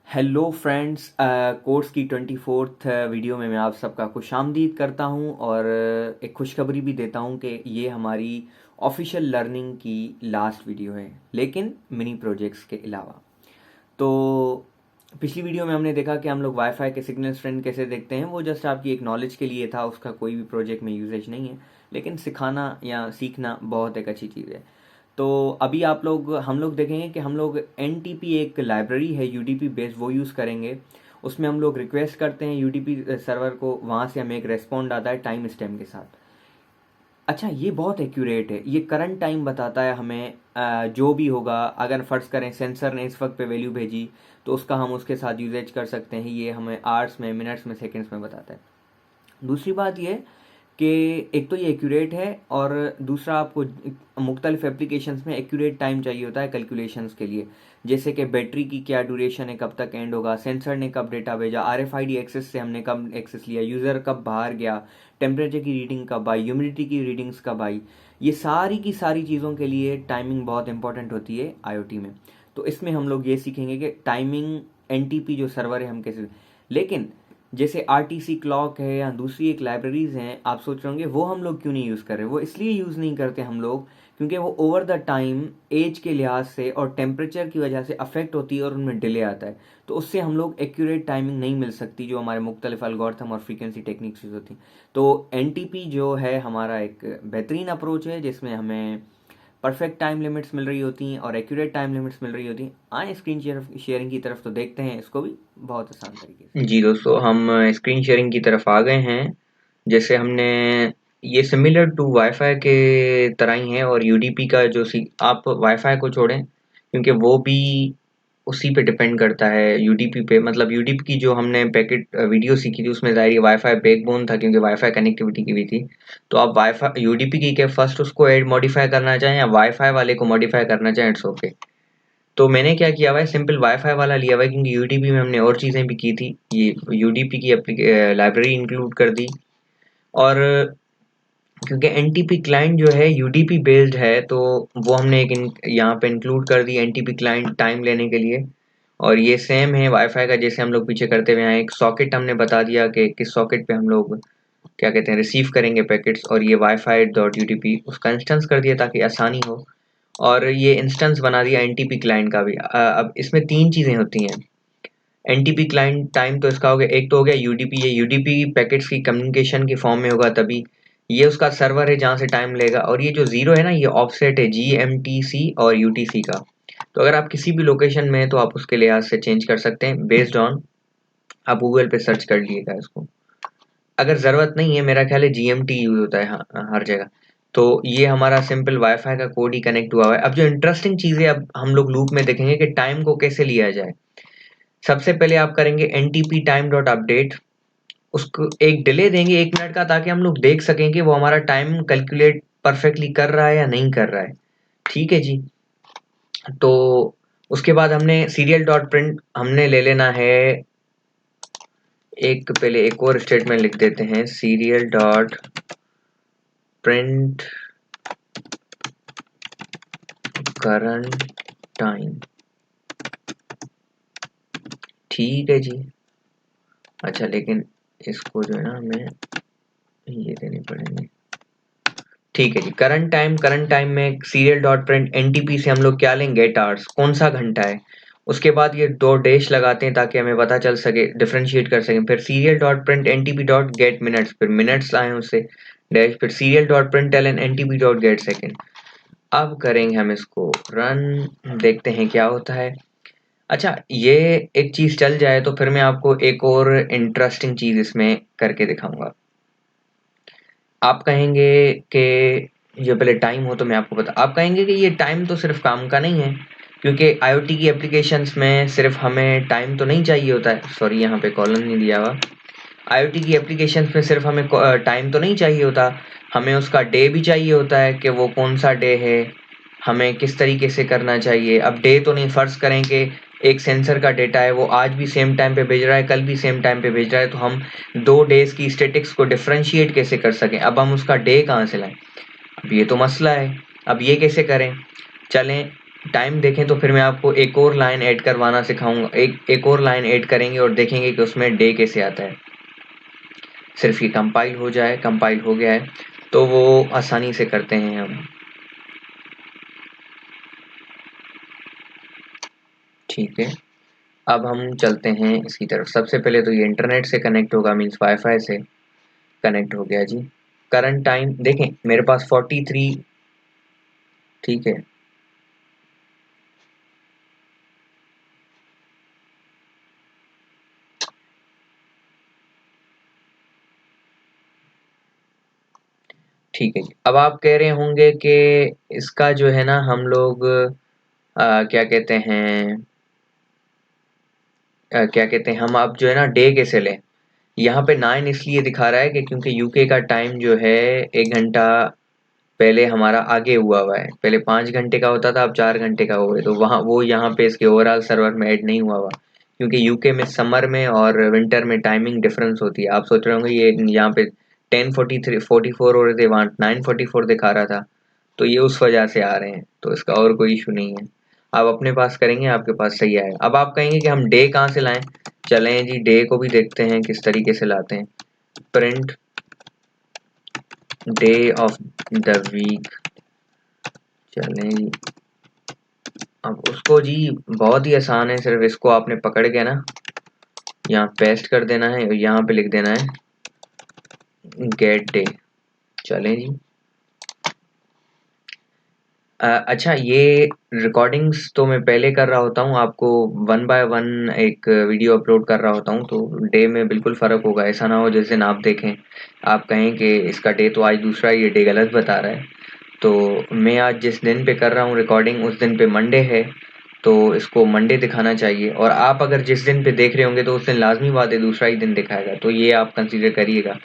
Hello friends, course की 24th video में मैं आप सबका खुशामदीद करता हूं और एक खुशखबरी भी देता हूं कि ये हमारी ऑफिशियल लर्निंग की लास्ट वीडियो है, लेकिन मिनी प्रोजेक्ट्स के अलावा। तो पिछली वीडियो में हमने देखा कि हम लोग वाईफाई के सिग्नल स्ट्रेंथ कैसे देखते हैं। वो जस्ट आपकी एक नॉलेज के लिए था, उसका कोई भी प्रोजेक्ट में यूजेज नहीं है, लेकिन सिखाना या सीखना बहुत एक अच्छी चीज़ है। तो अभी हम लोग देखेंगे कि हम लोग एन एक लाइब्रेरी है यूडीपी बेस्ड, वो यूज़ करेंगे। उसमें हम लोग रिक्वेस्ट करते हैं यूडीपी सर्वर को, वहाँ से हमें एक रेस्पॉन्ड आता है टाइम स्टैम्प के साथ। अच्छा, ये बहुत एक्यूरेट है, ये करंट टाइम बताता है हमें। जो भी होगा, अगर फ़र्ज़ करें सेंसर ने इस वक्त पे वैल्यू भेजी तो उसका हम उसके साथ यूजेज कर सकते हैं। ये हमें आवर्स में, मिनट्स में, सेकंड्स में बताता है। दूसरी बात ये कि एक तो ये एक्यूरेट है, और दूसरा आपको मुख्तलिफ एप्लीकेशंस में एक्यूरेट टाइम चाहिए होता है कैलकुलेशंस के लिए। जैसे कि बैटरी की क्या ड्यूरेशन है, कब तक एंड होगा, सेंसर ने कब डेटा भेजा, आरएफआईडी एक्सेस से हमने कब एक्सेस लिया, यूज़र कब बाहर गया, टेम्परेचर की रीडिंग कब आई, ह्यूमिडिटी की रीडिंग्स कब आई। ये सारी की सारी चीज़ों के लिए टाइमिंग बहुत इंपॉर्टेंट होती है आईओटी में। तो इसमें हम लोग ये सीखेंगे कि टाइमिंग एनटीपी जो सर्वर है हम कैसे। लेकिन जैसे आरटीसी क्लॉक है या दूसरी एक लाइब्रेरीज हैं, आप सोच रहे होंगे वो हम लोग क्यों नहीं यूज़ कर रहे। वो इसलिए यूज़ नहीं करते हम लोग क्योंकि वो ओवर द टाइम एज के लिहाज से और टेम्परेचर की वजह से अफेक्ट होती है और उनमें डिले आता है। तो उससे हम लोग एक्यूरेट टाइमिंग नहीं मिल सकती जो हमारे मुख्तलिफ एल्गोरिथम और फ्रीक्वेंसी टेक्निक्स यूज़ होती हैं। तो एनटीपी जो है हमारा एक बेहतरीन अप्रोच है जिसमें हमें परफेक्ट टाइम लिमिट्स मिल रही होती हैं और एक्यूरेट टाइम लिमिट्स मिल रही होती हैं। आए स्क्रीन शेयरिंग की तरफ तो देखते हैं इसको भी बहुत आसान तरीके से। जी दोस्तों, हम स्क्रीन शेयरिंग की तरफ आ गए हैं। जैसे हमने ये सिमिलर टू वाईफाई के तरह ही है, और यूडीपी का जो सी आप वाईफाई को छोड़ें क्योंकि वो भी उसी पे डिपेंड करता है, यूडीपी पे। मतलब यूडीपी की जो हमने पैकेट वीडियो सीखी थी उसमें ज़ाहिर वाईफाई बैकबोन था क्योंकि वाईफाई कनेक्टिविटी की भी थी। तो आप वाईफाई यूडीपी की क्या फर्स्ट उसको ऐड मॉडिफाई करना चाहें या वाईफाई वाले को मॉडिफाई करना चाहें, इट्स ओके। तो मैंने क्या किया हुआ है, सिंपल वाईफाई वाला लिया हुआ है क्योंकि यूडीपी में हमने और चीज़ें भी की थी। ये यूडीपी की लाइब्रेरी इंक्लूड कर दी, और क्योंकि एनटीपी क्लाइंट जो है यूडीपी बेस्ड है तो वो हमने यहाँ पे इंक्लूड कर दी एनटीपी क्लाइंट टाइम लेने के लिए। और ये सेम है वाईफाई का, जैसे हम लोग पीछे करते हुए हैं। एक सॉकेट हमने बता दिया कि किस सॉकेट पे हम लोग क्या कहते हैं रिसीव करेंगे पैकेट्स, और ये वाईफाई डॉट यूडीपी उसका इंस्टेंस कर दिया ताकि आसानी हो। और ये इंस्टेंस बना दिया एनटीपी क्लाइंट का भी। अब इसमें तीन चीज़ें होती हैं। एनटीपी क्लाइंट टाइम तो इसका हो गया, एक तो हो गया यूडीपी। ये यूडीपी पैकेट्स की कम्युनिकेशन के फॉर्म में होगा तभी। ये उसका सर्वर है जहाँ से टाइम लेगा, और ये जो जीरो है ना, ये ऑफसेट है जीएमटीसी और यूटीसी का। तो अगर आप किसी भी लोकेशन में हैं तो आप उसके लिहाज से चेंज कर सकते हैं बेस्ड ऑन, आप गूगल पे सर्च कर लीजिएगा इसको। अगर ज़रूरत नहीं है, मेरा ख्याल है जीएमटी यूज़ होता है हर जगह। तो ये हमारा सिंपल वाईफाई का कोड ही कनेक्ट हुआ हुआ है। अब जो इंटरेस्टिंग चीज़ है, अब हम लोग लूप में देखेंगे कि टाइम को कैसे लिया जाए। सबसे पहले आप करेंगे एनटीपी टाइम डॉट अपडेट, उसको एक डिले देंगे 1 मिनट का ताकि हम लोग देख सकें कि वो हमारा टाइम कैलकुलेट परफेक्टली कर रहा है या नहीं कर रहा है। ठीक है जी। तो उसके बाद हमने सीरियल डॉट प्रिंट हमने ले लेना है। एक पहले एक और स्टेटमेंट लिख देते हैं, serial dot print current time. ठीक है जी। अच्छा, लेकिन इसको जो है ना हमें ये देने पड़ेंगे। ठीक है जी। करंट टाइम में सीरियल डॉट प्रिंट एनटीपी से हम लोग क्या लेंगे, गेट आवर्स, कौन सा घंटा है। उसके बाद ये दो डैश लगाते हैं ताकि हमें पता चल सके, डिफरेंशिएट कर सकें। फिर serial dot print NTP dot get minutes, फिर मिनट्स आए उससे डैश, फिर serial dot print ln NTP dot get second. अब करेंगे हम इसको रन, देखते हैं क्या होता है। अच्छा, ये एक चीज चल जाए तो फिर मैं आपको एक और इंटरेस्टिंग चीज इसमें करके दिखाऊंगा। आप कहेंगे कि ये पहले टाइम हो तो मैं आपको बता, आप कहेंगे कि ये टाइम तो सिर्फ काम का नहीं है, क्योंकि आईओटी की एप्लीकेशंस में सिर्फ हमें टाइम तो नहीं चाहिए होता है। सॉरी, यहाँ पे कॉलन नहीं दिया हुआ। आईओटी की एप्लीकेशंस में सिर्फ हमें टाइम तो नहीं चाहिए होता, हमें उसका डे भी चाहिए होता है कि वो कौन सा डे है, हमें किस तरीके से करना चाहिए। अब डे तो नहीं, फर्ज करें कि एक सेंसर का डेटा है, वो आज भी सेम टाइम पे भेज रहा है, कल भी सेम टाइम पे भेज रहा है, तो हम 2 डेज की स्टेटिक्स को डिफरेंशिएट कैसे कर सकें। अब हम उसका डे कहाँ से लाएं, अब ये तो मसला है। अब ये कैसे करें, चलें टाइम देखें तो फिर मैं आपको एक और लाइन ऐड करवाना सिखाऊंगा, एक और लाइन ऐड करेंगे और देखेंगे कि उसमें डे कैसे आता है। सिर्फ ये कंपाइल हो जाए, कंपाइल हो गया है तो वो आसानी से करते हैं हम। ठीक है, अब हम चलते हैं इसकी तरफ। सबसे पहले तो ये इंटरनेट से कनेक्ट होगा, मीन्स वाईफाई से कनेक्ट हो गया जी। करंट टाइम देखें मेरे पास 43, ठीक है। ठीक है जी, अब आप कह रहे होंगे कि इसका जो है ना हम लोग क्या कहते हैं, क्या कहते हैं, हम अब जो है ना डे कैसे लें। यहाँ पे 9 इसलिए दिखा रहा है कि क्योंकि यूके का टाइम जो है 1 घंटा पहले हमारा आगे हुआ है। पहले 5 घंटे का होता था, अब 4 घंटे का हो गया, तो वहाँ वो यहाँ पे इसके ओवरऑल सर्वर में ऐड नहीं हुआ क्योंकि यूके में समर में और विंटर में टाइमिंग डिफरेंस होती है। आप सोच रहे होंगे ये यहाँ पे 10:44 हो रहे थे, वहाँ 9:44 दिखा रहा था, तो ये उस वजह से आ रहे हैं, तो इसका और कोई इशू नहीं है। आप अपने पास करेंगे आपके पास सही आएगा। अब आप कहेंगे कि हम डे कहाँ से लाएं, चलें जी डे को भी देखते हैं किस तरीके से लाते हैं। Print day of the week, चलें जी। अब उसको जी बहुत ही आसान है, सिर्फ इसको आपने पकड़ के ना यहाँ पेस्ट कर देना है और यहाँ पे लिख देना है गेट डे। चलें जी। अच्छा, ये रिकॉर्डिंग्स तो मैं पहले कर रहा होता हूँ, आपको 1 बाय 1 एक वीडियो अपलोड कर रहा होता हूँ, तो डे में बिल्कुल फ़र्क होगा। ऐसा ना हो जिस दिन आप देखें आप कहें कि इसका डे तो आज दूसरा है, ये डे गलत बता रहा है। तो मैं आज जिस दिन पे कर रहा हूँ रिकॉर्डिंग उस दिन पे मंडे है, तो इसको मंडे दिखाना चाहिए। और आप अगर जिस दिन पे देख रहे होंगे तो उस दिन लाजमी बात है दूसरा ही दिन दिखाएगा, तो ये आप कंसीडर करिएगा।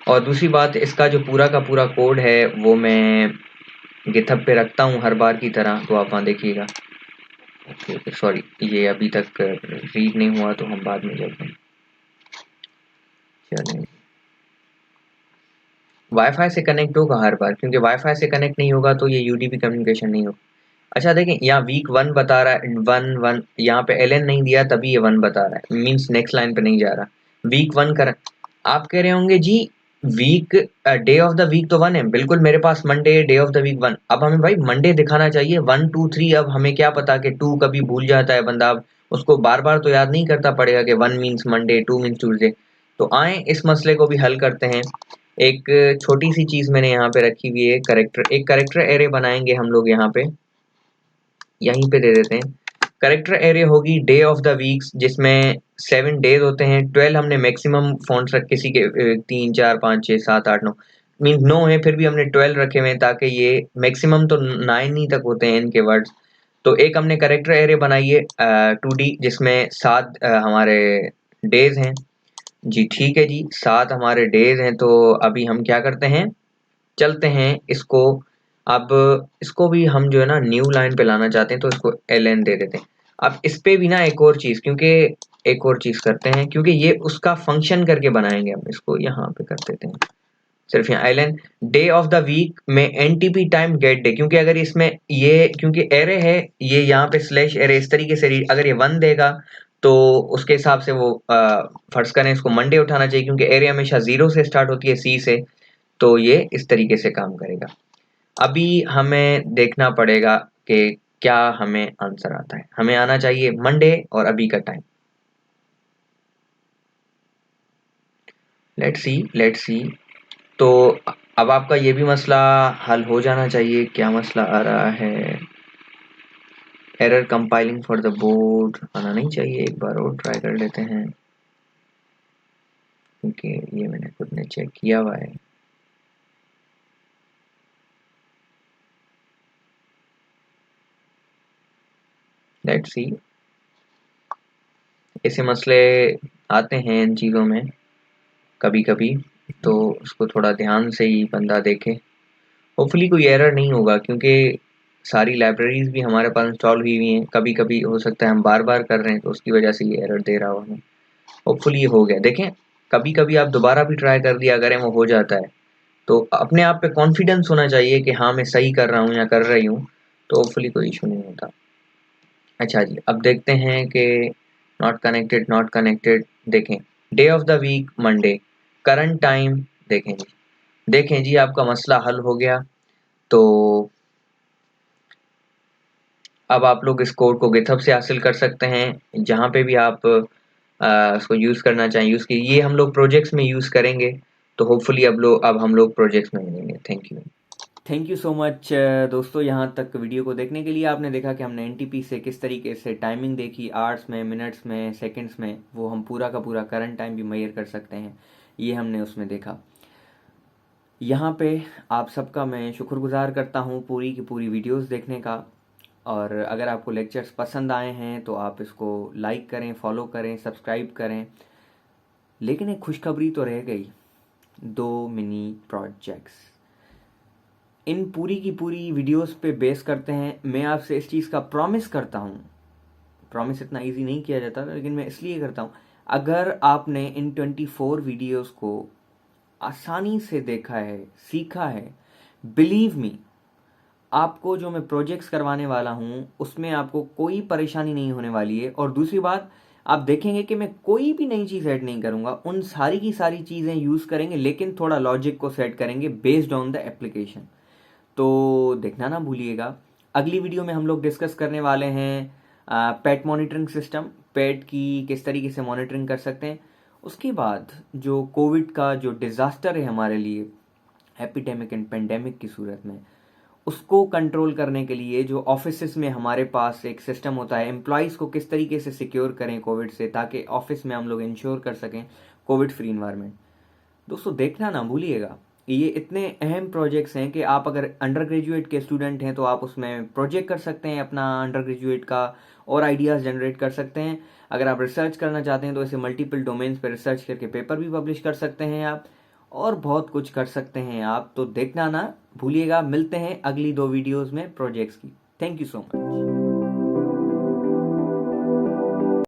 और दूसरी बात, इसका जो पूरा का पूरा कोड है वो मैं गिटहब पे रखता हूँ हर बार की तरह, तो आप वहाँ देखिएगा। ओके ओके, सॉरी ये अभी तक रीड नहीं हुआ तो हम बाद में चलते हैं। चलें, वाईफाई से कनेक्ट होगा हर बार, क्योंकि वाईफाई से कनेक्ट नहीं होगा तो ये यूडीपी कम्युनिकेशन नहीं होगा। अच्छा देखें, यहाँ वीक 1 बता रहा है, 1 1 यहाँ पे एलएन नहीं दिया तभी ये 1 बता रहा है, मीन्स नेक्स्ट लाइन पे नहीं जा रहा। वीक 1 कर, आप कह रहे होंगे जी week day of the week तो 1 है, बिल्कुल मेरे पास Monday day of the week 1। अब हमें भाई मंडे दिखाना चाहिए 1 2 3। अब हमें क्या पता कि 2 कभी भूल जाता है बंदा, अब उसको बार बार तो याद नहीं करता पड़ेगा कि 1 मीन्स मंडे 2 मीन्स ट्यूजडे। तो आए इस मसले को भी हल करते हैं। एक छोटी सी चीज मैंने यहाँ पे रखी हुई है, करेक्टर, एक करेक्टर एरे बनाएंगे हम लोग यहाँ पे, यहीं पे दे देते हैं। करेक्टर एरे होगी डे ऑफ द वीक्स, जिसमें 7 डेज होते हैं। 12 हमने मैक्सिमम फॉन्ट्स रख, किसी के 3 4 5 6 7 8 9 मीन 9 है, फिर भी हमने 12 रखे हुए हैं ताकि ये मैक्सिमम तो 9 ही तक होते हैं इनके वर्ड्स। तो एक हमने करेक्टर एरे बनाई है 2D, जिसमें 7 हमारे डेज हैं जी। ठीक है जी, 7 हमारे डेज हैं, तो अभी हम क्या करते हैं, चलते हैं इसको। अब इसको भी हम जो है ना न्यू लाइन पे लाना चाहते हैं, तो इसको एलएन दे देते हैं। अब इस पे भी ना एक और चीज, क्योंकि एक और चीज करते हैं, क्योंकि ये उसका फंक्शन करके बनाएंगे हम, इसको यहाँ पे कर देते हैं सिर्फ यहाँ ln day of the week में एनटीपी टाइम गेट डे। क्योंकि अगर इसमें ये, क्योंकि एरे है ये यहाँ पे स्लैश एरे इस तरीके से अगर ये 1 देगा तो उसके हिसाब से वो फर्ज करें इसको मंडे उठाना चाहिए, क्योंकि एरे हमेशा 0 से स्टार्ट होती है, सी से, तो ये इस तरीके से काम करेगा। अभी हमें देखना पड़ेगा कि क्या हमें आंसर आता है। हमें आना चाहिए मंडे और अभी का टाइम। Let's see. तो अब आपका ये भी मसला हल हो जाना चाहिए। क्या मसला आ रहा है, error compiling for the board आना नहीं चाहिए, एक बार और ट्राई कर लेते हैं, क्योंकि ये मैंने खुद ने चेक किया हुआ है। लेट्स सी, ऐसे मसले आते हैं इन चीज़ों में कभी कभी, तो उसको थोड़ा ध्यान से ही बंदा देखे। होपफुली कोई एरर नहीं होगा, क्योंकि सारी लाइब्रेरीज भी हमारे पास इंस्टॉल हुई हुई हैं। कभी कभी हो सकता है हम बार बार कर रहे हैं तो उसकी वजह से ये एरर दे रहा हो हमें। होपफुली ये हो गया। देखें, कभी कभी आप दोबारा भी ट्राई कर दिया करें, वो हो जाता है, तो अपने आप पे कॉन्फिडेंस होना चाहिए कि हाँ मैं सही कर रहा हूँ या कर रही हूँ। तो होपफुली कोई इशू नहीं होता। अच्छा जी, अब देखते हैं कि नॉट कनेक्टेड देखें, day of the week Monday, current time देखें जी आपका मसला हल हो गया। तो अब आप लोग इस कोड को गिटहब से हासिल कर सकते हैं, जहाँ पे भी आप इसको यूज़ करना चाहें यूज़ कीजिए। ये हम लोग प्रोजेक्ट्स में यूज़ करेंगे, तो होपफुली अब हम लोग प्रोजेक्ट्स में मिलेंगे। Thank you. Thank you so much दोस्तों, यहाँ तक वीडियो को देखने के लिए। आपने देखा कि हमने एनटीपी से किस तरीके से टाइमिंग देखी, आवर्स में, मिनट्स में, सेकंड्स में, वो हम पूरा का पूरा करंट टाइम भी मेजर कर सकते हैं, ये हमने उसमें देखा। यहाँ पे आप सबका मैं शुक्रगुजार करता हूँ पूरी की पूरी वीडियोस देखने का। और अगर आपको लेक्चर्स पसंद आए हैं तो आप इसको लाइक करें, फॉलो करें, सब्सक्राइब करें। लेकिन एक खुशखबरी तो रह गई, 2 मिनी प्रोजेक्ट्स इन पूरी की पूरी वीडियोस पे बेस करते हैं। मैं आपसे इस चीज़ का प्रॉमिस करता हूँ, प्रॉमिस इतना इजी नहीं किया जाता, लेकिन मैं इसलिए करता हूँ, अगर आपने इन 24 वीडियोस को आसानी से देखा है, सीखा है, बिलीव मी, आपको जो मैं प्रोजेक्ट्स करवाने वाला हूँ उसमें आपको कोई परेशानी नहीं होने वाली है। और दूसरी बात, आप देखेंगे कि मैं कोई भी नई चीज़ ऐड नहीं करूँगा, उन सारी की सारी चीज़ें यूज़ करेंगे, लेकिन थोड़ा लॉजिक को सेट करेंगे बेस्ड ऑन द एप्लीकेशन। तो देखना ना भूलिएगा। अगली वीडियो में हम लोग डिस्कस करने वाले हैं पेट मॉनिटरिंग सिस्टम, पेट की किस तरीके से मॉनिटरिंग कर सकते हैं। उसके बाद जो कोविड का जो डिज़ास्टर है हमारे लिए, एपिडेमिक एंड पेंडेमिक की सूरत में, उसको कंट्रोल करने के लिए जो ऑफिस में हमारे पास एक सिस्टम होता है, एम्प्लॉयज़ को किस तरीके से सिक्योर करें कोविड से, ताकि ऑफिस में हम लोग इंश्योर कर सकें कोविड फ्री इन्वायरमेंट। दोस्तों देखना ना भूलिएगा, ये इतने अहम प्रोजेक्ट्स हैं कि आप अगर अंडर ग्रेजुएट के स्टूडेंट हैं तो आप उसमें प्रोजेक्ट कर सकते हैं अपना अंडर ग्रेजुएट का, और आइडियाज़ जनरेट कर सकते हैं। अगर आप रिसर्च करना चाहते हैं तो ऐसे मल्टीपल डोमेन्स पर रिसर्च करके पेपर भी पब्लिश कर सकते हैं आप, और बहुत कुछ कर सकते हैं आप। तो देखना ना भूलिएगा। मिलते हैं अगली 2 वीडियोज़ में प्रोजेक्ट्स की। Thank you so much.